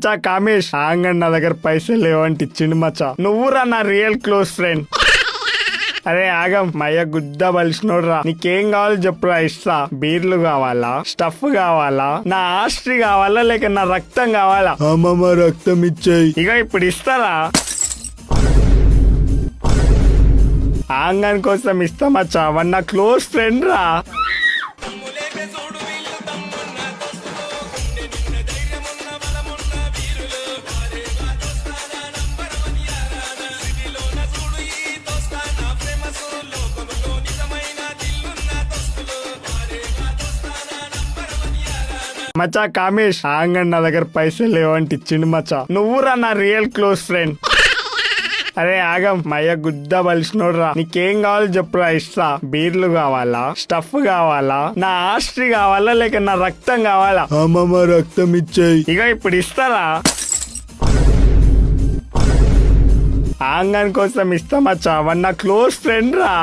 మచా కామేష్ ఆంగన్ నా దగ్గర పైసలు లేవంటే ఇచ్చిండు మచా. నువ్వురా నా రియల్ క్లోజ్ ఫ్రెండ్. అరే ఆగం మయ్య గుద్ద బలిసినోడ్రా. నీకేం కావాలో చెప్పురా, ఇస్తా. బీర్లు కావాలా, స్టఫ్ కావాలా, నా ఆస్ట్రీ కావాలా, లేక నా రక్తం కావాలా? అమ్మమ్మ రక్తం ఇచ్చాయి. ఇక ఇప్పుడు ఇస్తారా? ఆంగన్ కోసం ఇస్తా మచ్చా. వాడు నా క్లోజ్ ఫ్రెండ్ రా. మచా కామేష్ ఆంగన్ నా దగ్గర పైసలు లేవంటే ఇచ్చిండు మచా. నువ్వురా నా రియల్ క్లోజ్ ఫ్రెండ్. అరే ఆగం మయ్య గుద్ద బలిసినోడ్రా. నీకేం కావాలో చెప్పురా, ఇస్తా. బీర్లు కావాలా, స్టఫ్ కావాలా, నా ఆస్ట్రీ కావాలా, లేక నా రక్తం కావాలా? అమ్మమ్మ రక్తం ఇచ్చాయి. ఇక ఇప్పుడు ఇస్తారా? ఆంగన్ కోసం ఇస్తా మచ్చా. వాడు నా క్లోజ్ ఫ్రెండ్ రా.